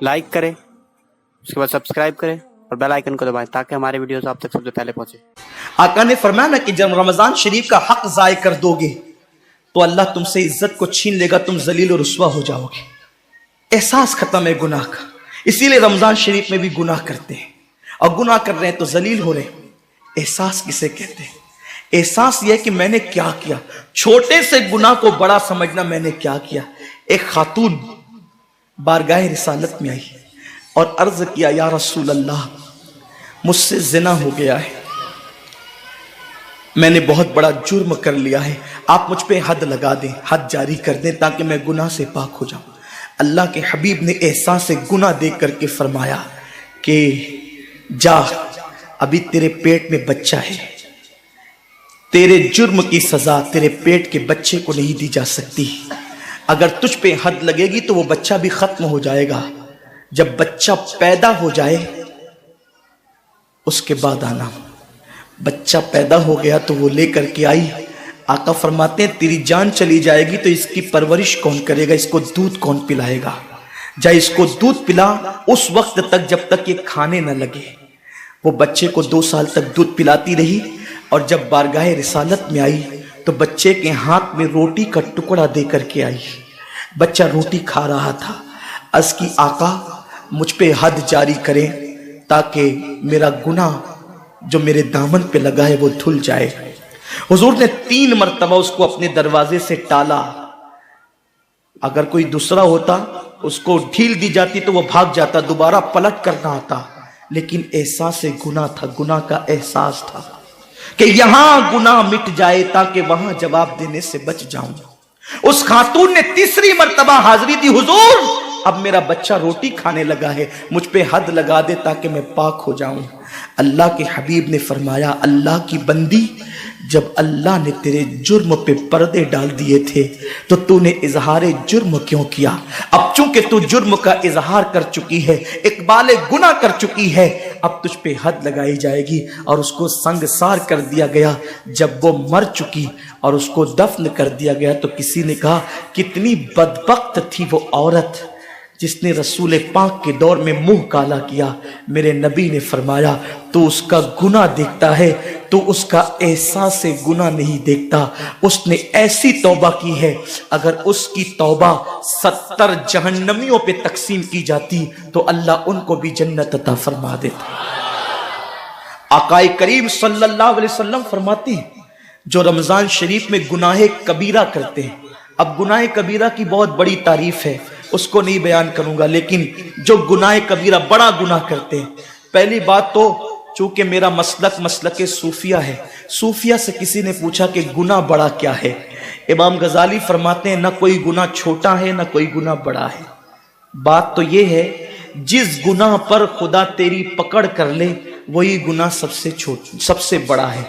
Like करें, उसके बाद सब्सक्राइब करें और बेल आइकन को दबाएं ताकि हमारे वीडियोस आप तक सबसे पहले पहुंचे। आका ने फरमाया ना कि जब रमजान शरीफ का हक जाय कर दोगे तो अल्लाह तुमसे इज्जत को छीन लेगा, तुम जलील और रुस्वा हो जाओगे। एहसास खत्म है गुनाह का, इसीलिए रमजान शरीफ में भी गुनाह करते हैं और गुनाह कर रहे हैं तो जलील हो रहे हैं। एहसास किसे कहते हैं? एहसास यह कि मैंने क्या किया। छोटे से गुनाह को बड़ा समझना, मैंने क्या किया। एक खातून बारगाह रिसालत में आई और अर्ज किया, या रसूल अल्लाह, मुझसे जिना हो गया है, मैंने बहुत बड़ा जुर्म कर लिया है, आप मुझ पे हद लगा दें, हद जारी कर दें ताकि मैं गुनाह से पाक हो जाऊं। अल्लाह के हबीब ने एहसास से गुनाह देख करके फरमाया कि जा, अभी तेरे पेट में बच्चा है, तेरे जुर्म की सजा तेरे पेट के बच्चे को नहीं दी जा सकती। अगर तुझ पे हद लगेगी तो वो बच्चा भी खत्म हो जाएगा। जब बच्चा पैदा हो जाए उसके बाद आना। बच्चा पैदा हो गया तो वो लेकर के आई। आका फरमाते हैं, तेरी जान चली जाएगी तो इसकी परवरिश कौन करेगा, इसको दूध कौन पिलाएगा? जा इसको दूध पिला उस वक्त तक जब तक ये खाने न लगे। वो बच्चे को 2 साल तक दूध पिलाती रही और जब बारगाह रिसालत में आई तो बच्चे के हाथ में रोटी का टुकड़ा दे करके आई। बच्चा रोटी खा रहा था। अर्ज़ की, आका मुझ पे हद जारी करें ताकि मेरा गुनाह जो मेरे दामन पे लगा है वो धुल जाए। हुजूर ने 3 मरतबा उसको अपने दरवाजे से टाला। अगर कोई दूसरा होता उसको ढील दी जाती तो वो भाग जाता, दोबारा पलट करना आता, लेकिन एहसास से गुनाह था, गुनाह का एहसास था कि यहां गुनाह मिट जाए ताकि वहां जवाब देने से बच जाऊं। उस खातून ने 3री मरतबा हाजिरी दी, हुजूर अब मेरा बच्चा रोटी खाने लगा है, मुझ पे हद लगा दे ताकि मैं पाक हो जाऊं। अल्लाह के हबीब ने फरमाया, अल्लाह की बंदी, जब अल्लाह ने तेरे जुर्म पे पर्दे डाल दिए थे तो तूने इजहार जुर्म क्यों किया? अब चूंकि तू जुर्म का इजहार कर चुकी है, इकबाल गुनाह कर चुकी है, अब तुझ पे हद लगाई जाएगी। और उसको संगसार कर दिया गया। जब वो मर चुकी और उसको दफन कर दिया गया तो किसी ने कहा, कितनी बदबख्त थी वो औरत जिसने रसूल पाक के दौर में मुंह काला किया। मेरे नबी ने फरमाया, तो उसका गुनाह देखता है तो उसका एहसास से गुनाह नहीं देखता। उसने ऐसी तौबा की है, अगर उसकी तौबा 70 जहन्नमियों पे तकसीम की जाती तो अल्लाह उनको भी जन्नत अता फरमा देता। आकाए करीम सल्लल्लाहु अलैहि वसल्लम फरमाते हैं, जो रमजान शरीफ में गुनाह कबीरा करते हैं। अब गुनाह कबीरा की बहुत बड़ी तारीफ है, उसको नहीं बयान करूंगा, लेकिन जो गुनाह कबीरा बड़ा गुनाह करते हैं। पहली बात तो चूंकि मेरा मसलक सूफिया है, सूफिया से किसी ने पूछा कि गुनाह बड़ा क्या है। इमाम गजाली फरमाते हैं, ना कोई गुनाह छोटा है ना कोई गुनाह बड़ा है। बात तो यह है, जिस गुनाह पर खुदा तेरी पकड़ कर ले वही गुनाह सबसे बड़ा है,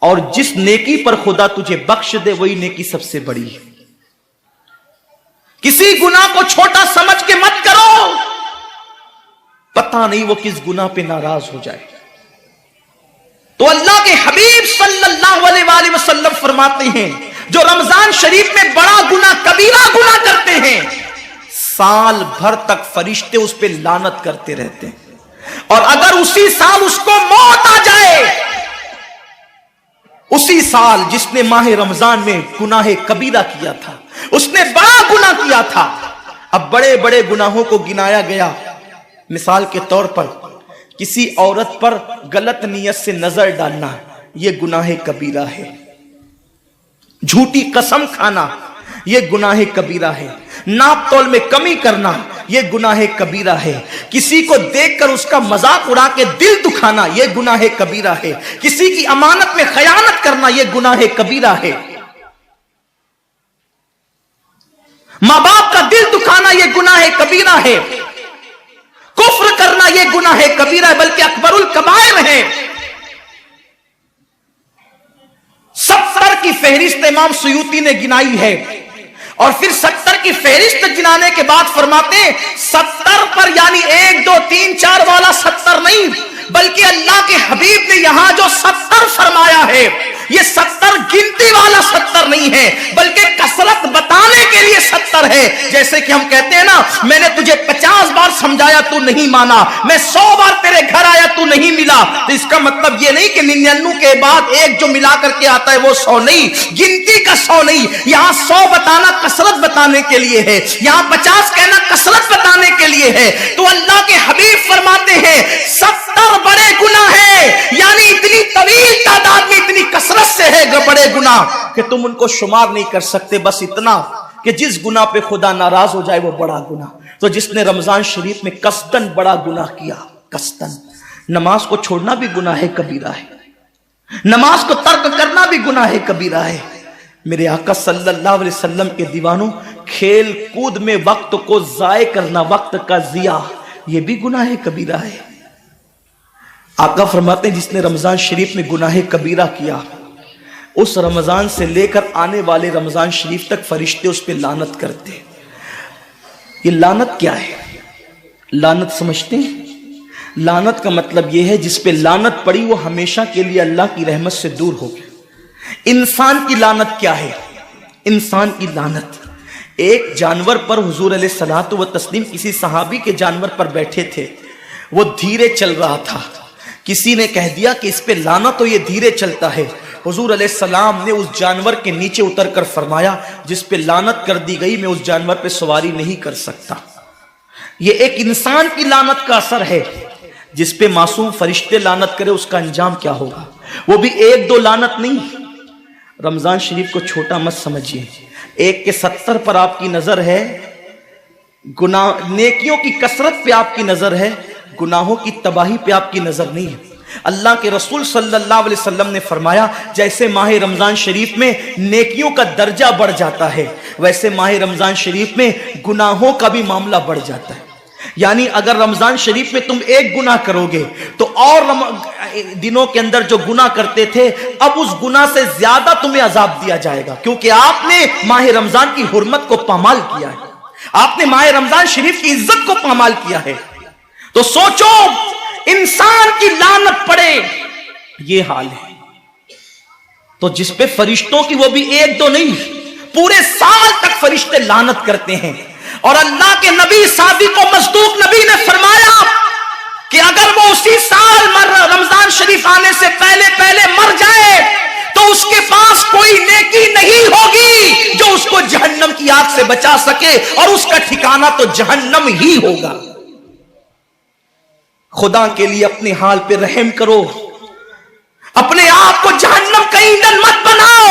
और जिस नेकी पर खुदा तुझे बख्श दे वही नेकी सबसे बड़ी है। किसी गुनाह को छोटा समझ के मत करो, पता नहीं वो किस गुनाह पे नाराज हो जाए। तो अल्लाह के हबीब सल्लल्लाहु अलैहि वसल्लम फरमाते हैं, जो रमजान शरीफ में बड़ा गुनाह कबीरा गुनाह करते हैं, साल भर तक फरिश्ते उस पे लानत करते रहते हैं। और अगर उसी साल उसको मौत आ जाए, उसी साल जिसने माह रमजान में गुनाह कबीरा किया था, उसने बड़ा गुनाह किया था। अब बड़े बड़े गुनाहों को गिनाया गया। मिसाल के तौर पर किसी औरत पर गलत नियत से नजर डालना, यह गुनाह कबीरा है। झूठी कसम खाना, यह गुनाह कबीरा है। नाप तोल में कमी करना, यह गुनाह कबीरा है। किसी को देखकर उसका मजाक उड़ा के दिल दुखाना, यह गुनाह कबीरा है। किसी की अमानत में खयानत करना, यह गुनाह कबीरा है। मां बाप का दिल दुखाना, यह गुनाह कबीरा है। कुफ्र करना, यह गुनाह कबीरा है, बल्कि अकबरुल कबायर है। 70 की फहरिस्त इमाम सुयूती ने गिनाई है, और फिर 70 की फहरिस्त गिनाने के बाद फरमाते हैं 70 पर यानी 1 2 3 4 वाला 70 नहीं, बल्कि अल्लाह के हबीब ने यहां जो 70 फरमाया है, ये 70 गिनती वाला 70 नहीं है, बल्कि कसरत बताने के लिए 70 है। जैसे कि हम कहते हैं ना, मैंने तुझे 50 बार समझाया तू नहीं माना, मैं 100 बार तेरे घर आया तू नहीं मिला। तो इसका मतलब ये नहीं कि 99 के बाद एक जो मिला करके आता है वो 100 नहीं, गिनती का 100 नहीं। यहां 100 बताना कसरत बताने के लिए है, यहां 50 कहना कसरत बताने के लिए है। तो अल्लाह के हबीब फरमाते हैं 70 बड़े गुनाह है, यानी इतनी तवील तादाद में इतनी कसरत से है बड़े गुनाह कि तुम उनको शुमार नहीं कर सकते। बस इतना कि जिस गुनाह पे खुदा नाराज हो जाए वो बड़ा गुनाह। तो जिसने रमजान शरीफ में कस्तन बड़ा गुनाह किया, कस्तन, नमाज को छोड़ना भी गुनाह है, कबीरा है, नमाज को तर्क करना भी गुनाह है, कबीरा है। मेरे आका सल्लल्लाहु अलैहि वसल्लम के दीवानों, खेल कूद में वक्त को जाय करना, वक्त का जिया, यह भी गुनाह है, कबीरा है। आका फरमाते हैं जिसने रमजान शरीफ में गुनाह कबीरा किया, उस रमजान से लेकर आने वाले रमजान शरीफ तक फरिश्ते उस पर लानत करते। ये लानत क्या है? लानत समझते हैं? लानत का मतलब यह है जिस पे लानत पड़ी वो हमेशा के लिए अल्लाह की रहमत से दूर हो गया। इंसान की लानत क्या है? इंसान की लानत, एक जानवर पर हुजूर अलैहिस्सलातु व तस्लीम किसी सहाबी के जानवर पर बैठे थे, वो धीरे चल रहा था। किसी ने कह दिया कि इस पे लानत तो ये धीरे चलता है। हुजूर अलैहिस्सलाम ने उस जानवर के नीचे उतरकर फरमाया जिस पे लानत कर दी गई, मैं उस जानवर पे सवारी नहीं कर सकता। ये एक इंसान की लानत का असर है। जिस पे मासूम फरिश्ते लानत करे उसका अंजाम क्या होगा? वो भी 1-2 लानत नहीं। रमजान शरीफ को छोटा मत समझिए। 1 के 70 पर आपकी नजर है, गुनाह नेकियों की कसरत पे आपकी नजर है, गुनाहों की तबाही पे आपकी नजर नहीं है। अल्लाह के रसूल सल्लल्लाहु अलैहि वसल्लम ने फरमाया जैसे माह रमजान शरीफ में नेकियों का दर्जा बढ़ जाता है, वैसे माह रमजान शरीफ में गुनाहों का भी मामला बढ़ जाता है। यानी अगर रमजान शरीफ में तुम एक गुनाह करोगे तो और दिनों के अंदर जो गुनाह करते थे अब उस गुनाह से ज्यादा तुम्हें अजाब दिया जाएगा, क्योंकि आपने माह रमजान की हुर्मत को पामाल किया है, आपने माह रमजान शरीफ की इज्जत को पामाल किया है। तो सोचो इंसान की लानत पड़े, ये हाल है। तो जिस पे फरिश्तों की, वो भी 1-2 नहीं, पूरे साल तक फरिश्ते लानत करते हैं। और अल्लाह के नबी सादिक व मसदूक नबी ने फरमाया कि अगर वो उसी साल रमजान शरीफ आने से पहले मर जाए तो उसके पास कोई नेकी नहीं होगी जो उसको जहन्नम की आग से बचा सके, और उसका ठिकाना तो जहन्नम ही होगा। खुदा के लिए अपने हाल पे रहम करो, अपने आप को जहन्नम का ईंधन मत बनाओ।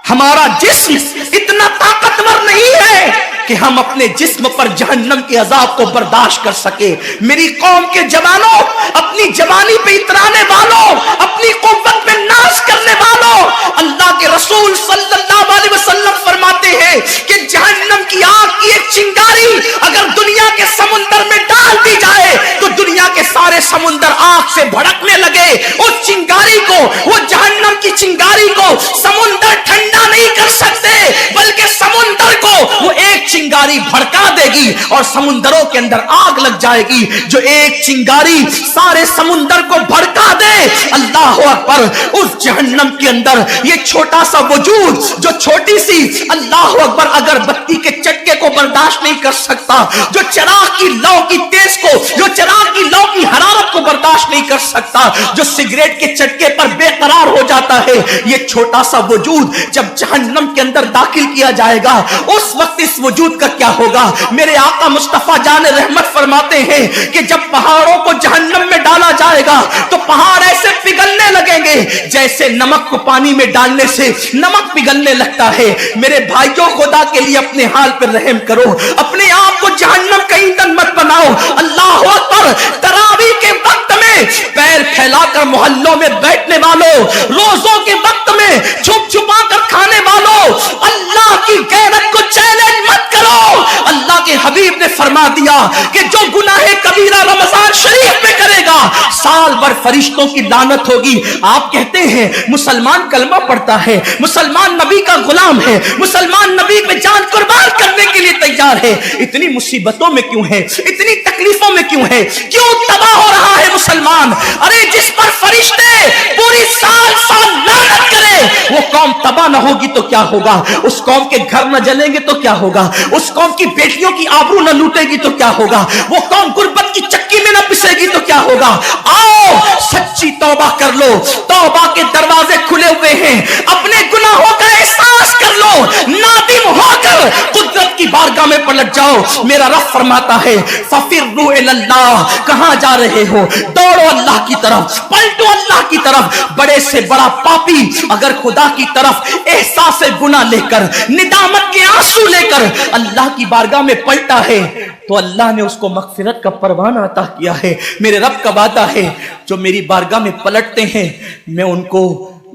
हमारा जिस्म इतना ताकतवर नहीं है कि हम अपने जिस्म पर जहन्नम के अजाब को बर्दाश्त कर सके। मेरी कौम के जवानों, अपनी जवानी पे इतराने वालों, अपनी कुव्वत पे नाश करने वालों, अल्लाह के रसूल सल्लल्लाहु अलैहि वसल्लम फरमाते हैं कि जहन्नम की आग की एक चिंगारी अगर दुनिया के समुंदर में डाल दी जाए तो दुनिया के सारे समुंदर आग से भड़कने लगे। उस चिंगारी को, वो जहन्नम की चिंगारी को समुंदर ठंडा नहीं कर सकते, बल्कि समुंदर को वो एक चिंगारी भड़का देगी और समुंदरों के अंदर आग लग जाएगी। जो एक चिंगारी सारे समुंदर को भड़का दे, अल्लाह अकबर, उस जहन्नम के अंदर ये छोटा सा वजूद, जो छोटी सी, अल्लाह अकबर, अगर बत्ती के चटके को बर्दाश्त नहीं कर सकता, जो चिराग की लौ की तेज को, जो चिराग की लौ की हरारत को बर्दाश्त नहीं कर सकता, जो सिगरेट के चटके पर बेकरार हो जाता है, ये छोटा सा वजूद जब जहन्नम के अंदर दाखिल किया जाएगा उस वक्त इस वजूद का क्या होगा? मेरे आका मुस्तफा जान रहमत फरमाते हैं कि जब पहाड़ों को जहन्नम में डाला जाएगा तो पहाड़ ऐसे पिघलने लगेंगे जैसे नमक को पानी में डालने से नमक पिघलने लगता है। मेरे भाइयों, खुदा के लिए अपने हाल पर रहम करो, अपने आप को जहन्नम का ईंधन मत बनाओ। अल्लाह अकबर, तरावी के वक्त में पैर फैलाकर मोहल्लों में बैठने वालों, रोजों के वक्त में छुप छुपा कर खाने वालों, अल्लाह की गैरत को चैलेंज मत करो। अल्लाह के हबीब ने फरमा दिया कि जो गुनाह कबीरा रमजान शरीफ में करेगा साल भर फरिश्तों की लानत होगी। आप कहते हैं मुसलमान कलमा पढ़ता है, मुसलमान नबी का गुलाम है, मुसलमान नबी पे जान कुर्बान करने के लिए तैयार है, इतनी मुसीबतों में क्यों है, इतनी तकलीफों में क्यों है, क्यों तबाह हो रहा है मुसलमान। अरे जिस पर फरिश्ते पूरी साल साल लानत करे, वो कौम तबाह न होगी तो क्या होगा, उस कौम के घर न जलेंगे तो क्या होगा, उस कौम की बेटियों की आबरू न लूटेगी तो क्या होगा, वो कौम गुर्बत की चक्की में न पिसेगी तो क्या होगा। आओ सच्ची तौबा कर लो, तौबा के दरवाजे खुले हुए हैं, अपने गुनाहों का एहसास कर लो, नादिम होकर कुदरत की बारगाह में पलट जाओ। मेरा रब फरमाता है फफिर्रू इलल्लाह, कहां जा रहे हो, दौड़ो अल्लाह की तरफ, पलटो अल्लाह की तरफ। बड़े से बड़ा पापी अगर खुदा की तरफ एहसास गुनाह लेकर, निदामत के आंसू लेकर अल्लाह की बारगाह में पलटा है, तो अल्लाह ने उसको मगफिरत का परवाना अता किया है। मेरे रब का वादा है, जो मेरी बारगाह में पलटते हैं मैं उनको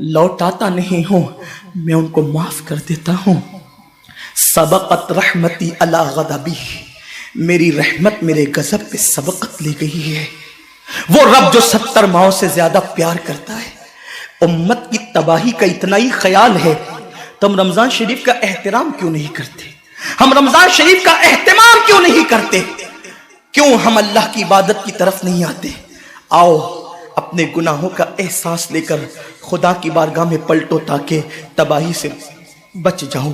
लौटाता नहीं हूं, मैं उनको माफ कर देता हूं। सबकत रहमती अला गज़बी, मेरी रहमत मेरे गजब पे सबकत ले गई है। वो रब जो 70 माओं से ज्यादा प्यार करता है, उम्मत की तबाही का इतना ही ख्याल है, तो हम रमजान शरीफ का एहतराम क्यों नहीं करते, हम रमजान शरीफ का एहतमाम क्यों नहीं करते, क्यों हम अल्लाह की इबादत की तरफ नहीं आते। आओ अपने गुनाहों का एहसास लेकर खुदा की बारगाह में पलटो, ताकि तबाही से बच जाओ।